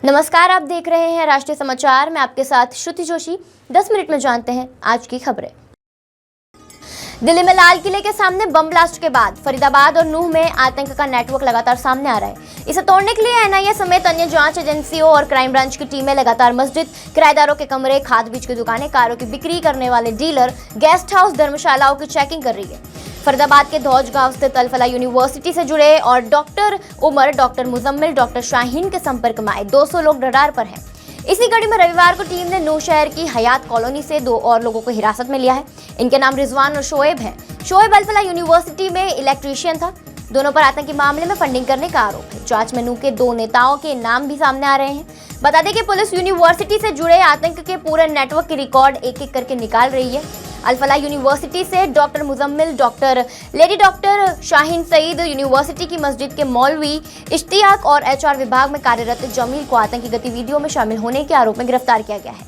नमस्कार, आप देख रहे हैं राष्ट्रीय समाचार। मैं आपके साथ श्रुति जोशी। 10 मिनट में जानते हैं आज की खबरें। दिल्ली में लाल किले के सामने बम ब्लास्ट के बाद फरीदाबाद और नूह में आतंक का नेटवर्क लगातार सामने आ रहा है। इसे तोड़ने के लिए एनआईए समेत अन्य जांच एजेंसियों और क्राइम ब्रांच की टीमें लगातार मस्जिद, किराएदारों के कमरे, खाद बीज की दुकानें, कारों की बिक्री करने वाले डीलर, गेस्ट हाउस, धर्मशालाओं की चेकिंग कर रही है। फरीदाबाद के धौज गांव स्थित अल-फलाह यूनिवर्सिटी से जुड़े और doctor Umar, doctor Muzammil, doctor Shaheen के संपर्क में आए 200 लोग रडार पर हैं। इसी कड़ी में रविवार को टीम ने नूह शहर की हयात कॉलोनी से 2 और लोगों को हिरासत में लिया है। इनके नाम रिजवान और शोएब है। शोएब अल-फलाह यूनिवर्सिटी में इलेक्ट्रीशियन था। दोनों पर आतंकी मामले में फंडिंग करने का आरोप है। जांच में नूह के 2 नेताओं के नाम भी सामने आ रहे हैं। बता दें कि पुलिस यूनिवर्सिटी से जुड़े आतंक के पूरे नेटवर्क के रिकॉर्ड एक-एक करके निकाल रही है। अल-फलाह यूनिवर्सिटी से doctor Muzammil, doctor Shaheen Saeed, university की मस्जिद के मौलवी इश्तियाक और एचआर विभाग में कार्यरत जमील को आतंकी गतिविधियों में शामिल होने के आरोप में गिरफ्तार किया गया है।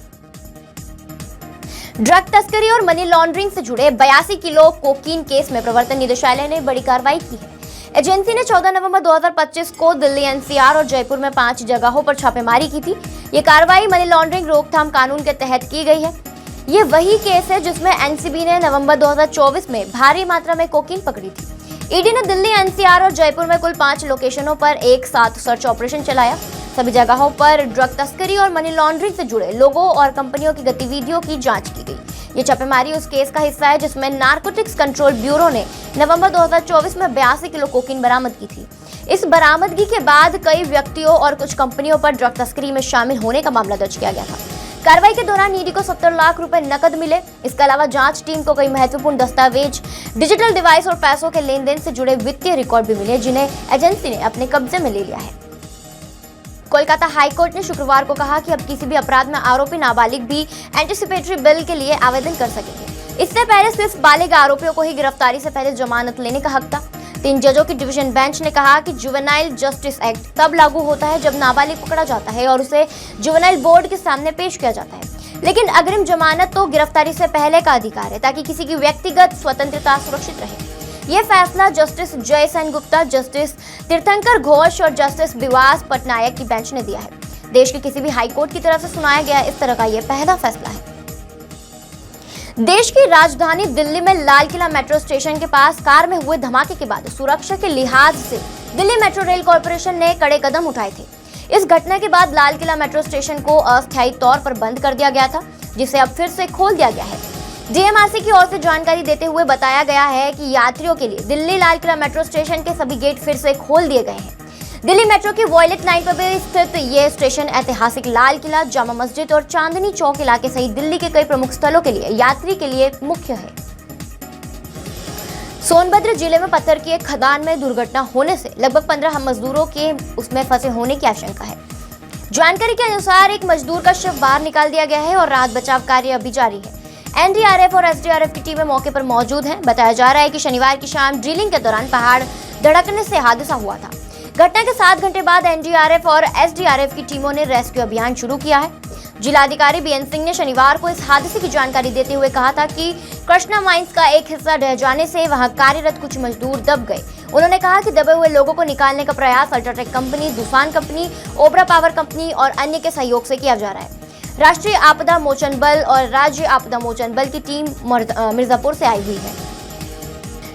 ड्रग तस्करी और मनी लॉन्ड्रिंग से जुड़े 82 किलो कोकीन केस में प्रवर्तन निदेशालय ने बड़ी कार्रवाई की है। एजेंसी ने 14 नवंबर 2025 को दिल्ली, एनसीआर और जयपुर में 5 जगहों पर छापेमारी की थी। ये कार्रवाई मनी लॉन्ड्रिंग रोकथाम कानून के तहत की गई है। ये वही केस है जिसमें एनसीबी ने नवंबर 2024 में भारी मात्रा में कोकीन पकड़ी थी। ईडी ने दिल्ली, एनसीआर और जयपुर में कुल 5 लोकेशनों पर एक साथ सर्च ऑपरेशन चलाया। सभी जगहों पर ड्रग तस्करी और मनी लॉन्ड्रिंग से जुड़े लोगों और कंपनियों की गतिविधियों की जांच की गई। ये छापेमारी उस केस का हिस्सा है जिसमें नारकोटिक्स कंट्रोल ब्यूरो ने नवंबर 2024 में 82 किलो कोकीन बरामद की थी। इस बरामदगी के बाद कई व्यक्तियों और कुछ कंपनियों पर ड्रग तस्करी में शामिल होने का मामला दर्ज किया गया था। कार्रवाई के दौरान ईडी को 70 लाख रुपए नकद मिले। इसके अलावा जांच टीम को कई महत्वपूर्ण दस्तावेज, डिजिटल डिवाइस और पैसों के लेन देन से जुड़े वित्तीय रिकॉर्ड भी मिले, जिन्हें एजेंसी ने अपने कब्जे में ले लिया है। कोलकाता हाईकोर्ट ने शुक्रवार को कहा कि अब किसी भी अपराध में आरोपी नाबालिग भी एंटीसिपेटरी बेल के लिए आवेदन कर सकेंगे। इससे पहले सिर्फ बालिग आरोपियों को ही गिरफ्तारी से पहले जमानत लेने का हक था। 3 जजों की डिवीजन बेंच ने कहा कि जुवेनाइल जस्टिस एक्ट तब लागू होता है जब नाबालिग पकड़ा जाता है और उसे जुवेनाइल बोर्ड के सामने पेश किया जाता है। लेकिन अग्रिम जमानत तो गिरफ्तारी से पहले का अधिकार है, ताकि किसी की व्यक्तिगत स्वतंत्रता सुरक्षित रहे। यह फैसला जस्टिस जय सेन गुप्ता, जस्टिस तीर्थंकर घोष और जस्टिस विवास पटनायक की बेंच ने दिया है। देश के किसी भी हाईकोर्ट की तरफ से सुनाया गया इस तरह का यह पहला फैसला है। देश की राजधानी दिल्ली में लाल किला मेट्रो स्टेशन के पास कार में हुए धमाके के बाद सुरक्षा के लिहाज से दिल्ली मेट्रो रेल कॉर्पोरेशन ने कड़े कदम उठाए थे। इस घटना के बाद लाल किला मेट्रो स्टेशन को अस्थायी तौर पर बंद कर दिया गया था, जिसे अब फिर से खोल दिया गया है। डीएमआरसी की ओर से जानकारी देते हुए बताया गया है कि यात्रियों के लिए दिल्ली लाल किला मेट्रो स्टेशन के सभी गेट फिर से खोल दिए गए हैं। दिल्ली मेट्रो की वॉयलेट लाइन पर भी स्थित ये स्टेशन ऐतिहासिक लाल किला, जामा मस्जिद और चांदनी चौक इलाके सहित दिल्ली के कई प्रमुख स्थलों के लिए यात्री के लिए मुख्य है। सोनभद्र जिले में पत्थर की एक खदान में दुर्घटना होने से लगभग 15 मजदूरों के उसमें फंसे होने की आशंका है। जानकारी के अनुसार एक मजदूर का शव बाहर निकाल दिया गया है और राहत बचाव कार्य अभी जारी है। एनडीआरएफ और एसडीआरएफ की टीमें मौके पर मौजूद हैं। बताया जा रहा है कि शनिवार की शाम ड्रिलिंग के दौरान पहाड़ धड़कने से हादसा हुआ था। घटना के 7 घंटे बाद एनडीआरएफ और एसडीआरएफ की टीमों ने रेस्क्यू अभियान शुरू किया है। जिलाधिकारी बीएन सिंह ने शनिवार को इस हादसे की जानकारी देते हुए कहा था कि कृष्णा माइंस का एक हिस्सा ढह जाने से वहां कार्यरत कुछ मजदूर दब गए। उन्होंने कहा कि दबे हुए लोगों को निकालने का प्रयास अल्ट्राटेक कंपनी, तूफान कंपनी, ओबरा पावर कंपनी और अन्य के सहयोग से किया जा रहा है। राष्ट्रीय आपदा मोचन बल और राज्य आपदा मोचन बल की टीम मिर्जापुर से आई हुई है।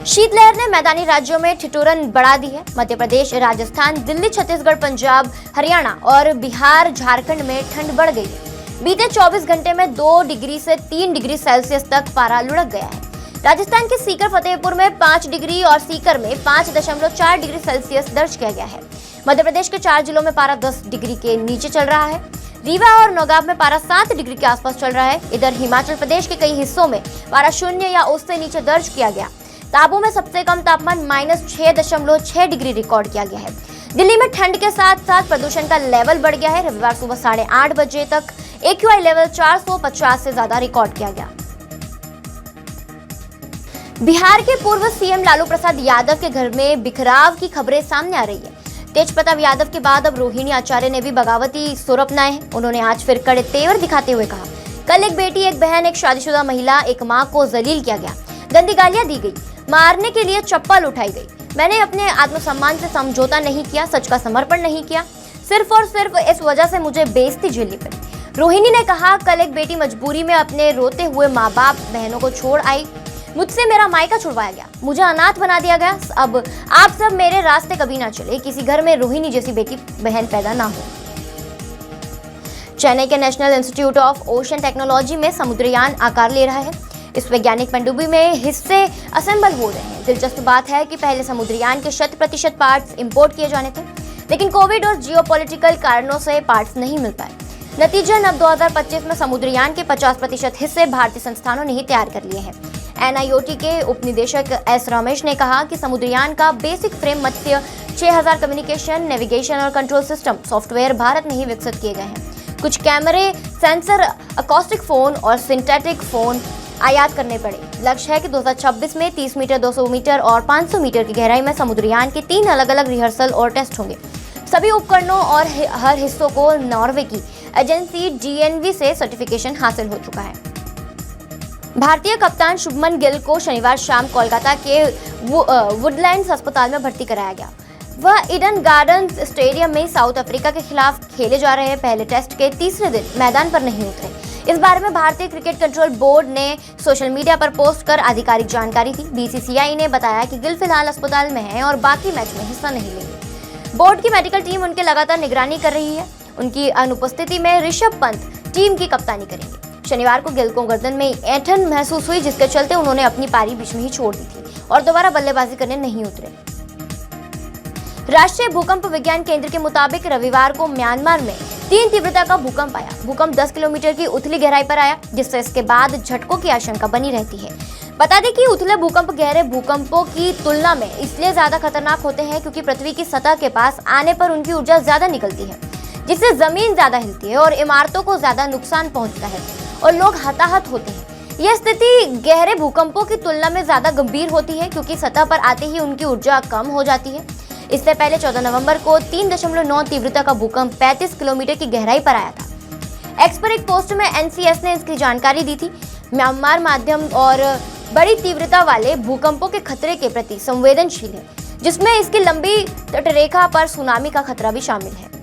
शीतलहर ने मैदानी राज्यों में ठिठुरन बढ़ा दी है। मध्य प्रदेश, राजस्थान, दिल्ली, छत्तीसगढ़, पंजाब, हरियाणा और बिहार, झारखंड में ठंड बढ़ गई है। बीते 24 घंटे में 2 डिग्री से 3 डिग्री सेल्सियस तक पारा लुढ़क गया है। राजस्थान के सीकर फतेहपुर में 5 डिग्री और सीकर में 5.4 डिग्री सेल्सियस दर्ज किया गया है। मध्य प्रदेश के 4 जिलों में पारा 10 डिग्री के नीचे चल रहा है। रीवा और नौगांव में पारा 7 डिग्री के आसपास चल रहा है। इधर हिमाचल प्रदेश के कई हिस्सों में पारा 0 या उससे नीचे दर्ज किया गया। ताबू में सबसे कम तापमान -6.6 डिग्री रिकॉर्ड किया गया है। दिल्ली में ठंड के साथ साथ प्रदूषण का लेवल बढ़ गया है। रविवार सुबह 8:30 बजे तक AQI लेवल 450 से ज्यादा रिकॉर्ड किया गया। बिहार के पूर्व सीएम लालू प्रसाद यादव के घर में बिखराव की खबरें सामने आ रही है। तेज प्रताप यादव के बाद अब रोहिणी आचार्य ने भी बगावती सुर अपनाए हैं। उन्होंने आज फिर कड़े तेवर दिखाते हुए कहा, कल एक बेटी, एक बहन, एक शादीशुदा महिला, एक मां को जलील किया गया, गंदी गालियां दी गई, मारने के लिए चप्पल उठाई गई। मैंने अपने आत्मसम्मान से समझौता नहीं किया, सच का समर्पण नहीं किया। सिर्फ और सिर्फ इस वजह से मुझे बेइज्जती झेलनी पड़ी। रोहिणी ने कहा, कल एक बेटी मजबूरी में अपने रोते हुए माँ बाप बहनों को छोड़ आई। मुझसे मेरा मायका छुड़वाया गया, मुझे अनाथ बना दिया गया। अब आप सब मेरे रास्ते कभी ना चले, किसी घर में रोहिणी जैसी बेटी बहन पैदा ना हो। चेन्नई के national institute of ocean technology में समुद्रयान आकार ले रहा है। इस वैज्ञानिक पनडुब्बी में हिस्से असेंबल हो रहे हैं। दिलचस्प बात है कि पहले समुद्रयान के 100% पार्ट्स इंपोर्ट किए जाने थे, लेकिन कोविड और जियोपॉलिटिकल कारणों से पार्ट्स नहीं मिल पाए। नतीजन अब 2025 में समुद्रयान के 50% हिस्से भारतीय संस्थानों ने ही तैयार कर लिए हैं। NIOT के उपनिदेशक S रमेश ने कहा कि समुद्रयान का बेसिक फ्रेम मत्स्य 6000 कम्युनिकेशन, नेविगेशन और कंट्रोल सिस्टम सॉफ्टवेयर भारत में ही विकसित किए गए हैं। कुछ कैमरे, सेंसर, अकॉस्टिक फोन और सिंथेटिक फोन आयात करने पड़े। लक्ष्य है कि 2026 में 30 मीटर, 200 मीटर और 500 मीटर की गहराई में समुद्रयान के 3 अलग-अलग रिहर्सल और टेस्ट होंगे। सभी उपकरणों और हर हिस्सों को नॉर्वे की एजेंसी DNV से सर्टिफिकेशन हासिल हो चुका है। भारतीय कप्तान शुभमन गिल को शनिवार शाम कोलकाता के वुडलैंड्स अस्पताल में भर्ती कराया गया। वह ईडन गार्डन्स स्टेडियम में साउथ अफ्रीका के खिलाफ खेले जा रहे पहले टेस्ट के तीसरे दिन मैदान पर नहीं उतरे। इस बारे में भारतीय क्रिकेट कंट्रोल बोर्ड ने सोशल मीडिया पर पोस्ट कर आधिकारिक जानकारी दी। BCCI ने बताया कि गिल फिलहाल अस्पताल में हैं और बाकी मैच में हिस्सा नहीं लेंगे। बोर्ड की मेडिकल टीम उनके लगातार निगरानी कर रही है। उनकी अनुपस्थिति में ऋषभ पंत टीम की कप्तानी करेंगे। शनिवार को गिल को गर्दन में ऐंठन महसूस हुई, जिसके चलते उन्होंने अपनी पारी बीच में ही छोड़ दी थी और दोबारा बल्लेबाजी करने नहीं उतरे। राष्ट्रीय भूकंप विज्ञान केंद्र के मुताबिक रविवार को म्यांमार में 3 तीव्रता का भूकंप आया। भूकंप 10 किलोमीटर की उथली गहराई पर आया, जिससे इसके बाद झटकों की आशंका बनी रहती है। बता दें कि उथले भूकंप गहरे भूकंपों की तुलना में इसलिए ज्यादा खतरनाक होते हैं क्योंकि पृथ्वी की सतह के पास आने पर उनकी ऊर्जा ज्यादा निकलती है, जिससे जमीन ज्यादा हिलती है और इमारतों को ज्यादा नुकसान पहुंचता है और लोग हताहत होते हैं। यह स्थिति गहरे भूकंपों की तुलना में ज्यादा गंभीर होती है क्योंकि सतह पर आते ही उनकी ऊर्जा कम हो जाती है। इससे पहले 14 नवंबर को 3.9 तीव्रता का भूकंप 35 किलोमीटर की गहराई पर आया था। एक्स पर एक पोस्ट में NCS ने इसकी जानकारी दी थी। म्यांमार माध्यम और बड़ी तीव्रता वाले भूकंपों के खतरे के प्रति संवेदनशील है, जिसमें इसकी लंबी तटरेखा पर सुनामी का खतरा भी शामिल है।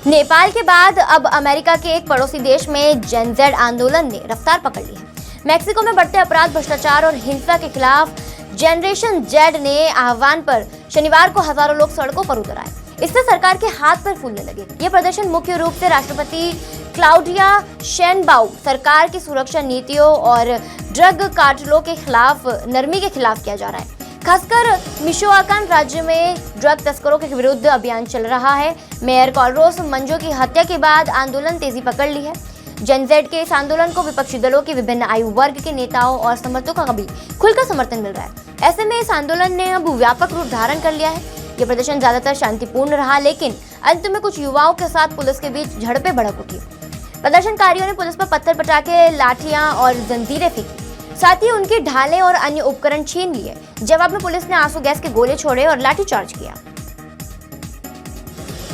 नेपाल के बाद अब अमेरिका के एक पड़ोसी देश में जेन जेड आंदोलन ने रफ्तार पकड़ ली है। मैक्सिको में बढ़ते अपराध, भ्रष्टाचार और हिंसा के खिलाफ जनरेशन जेड ने आह्वान पर शनिवार को हजारों लोग सड़कों पर उतर आए। इससे सरकार के हाथ पैर फूलने लगे। ये प्रदर्शन मुख्य रूप से राष्ट्रपति क्लाउडिया शेनबाउ सरकार की सुरक्षा नीतियों और ड्रग कार्टेलों के खिलाफ नरमी के खिलाफ किया जा रहा है। खासकर मिशोआकान राज्य में ड्रग तस्करों के विरुद्ध अभियान चल रहा है। मेयर कार्लोस मंजो की हत्या के बाद आंदोलन तेजी पकड़ ली है। जेन जेड के इस आंदोलन को विपक्षी दलों के विभिन्न आयु वर्ग के नेताओं और समर्थकों का भी खुलकर समर्थन मिल रहा है। ऐसे में इस आंदोलन ने अब व्यापक रूप धारण कर लिया है। ये प्रदर्शन ज्यादातर शांतिपूर्ण रहा, लेकिन अंत में कुछ युवाओं के साथ पुलिस के बीच झड़पें भड़क उठी। प्रदर्शनकारियों ने पुलिस पर पत्थर, पटाखे, लाठियां और जंजीरें फेंकी, साथ ही उनकी ढालें और अन्य उपकरण छीन लिए। जवाब में पुलिस ने आंसू गैस के गोले छोड़े और लाठीचार्ज किया।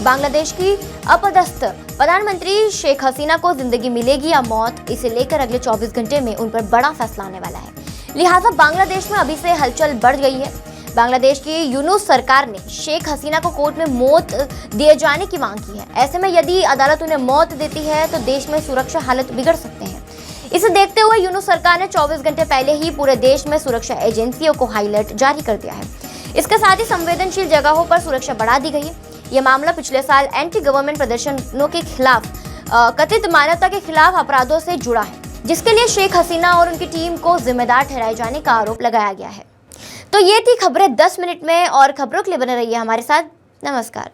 बांग्लादेश की अपदस्थ प्रधानमंत्री शेख हसीना को जिंदगी मिलेगी या मौत, इसे लेकर अगले 24 घंटे में उन पर बड़ा फैसला आने वाला है। लिहाजा बांग्लादेश में अभी से हलचल बढ़ गई है। बांग्लादेश की यूनुस सरकार ने शेख हसीना को कोर्ट में मौत दिए जाने की मांग की है। ऐसे में यदि अदालत उन्हें मौत देती है तो देश में सुरक्षा हालत बिगड़ सकते हैं। इसे देखते हुए यूनुस सरकार ने 24 घंटे पहले ही पूरे देश में सुरक्षा एजेंसियों को हाई अलर्ट जारी कर दिया है। इसके साथ ही संवेदनशील जगहों पर सुरक्षा बढ़ा दी गई है। यह मामला पिछले साल एंटी गवर्नमेंट प्रदर्शनों के खिलाफ कथित मानवता के खिलाफ अपराधों से जुड़ा है, जिसके लिए शेख हसीना और उनकी टीम को जिम्मेदार ठहराए जाने का आरोप लगाया गया है। तो ये थी खबरें 10 मिनट में, और खबरों के लिए बने रहिए हमारे साथ। नमस्कार।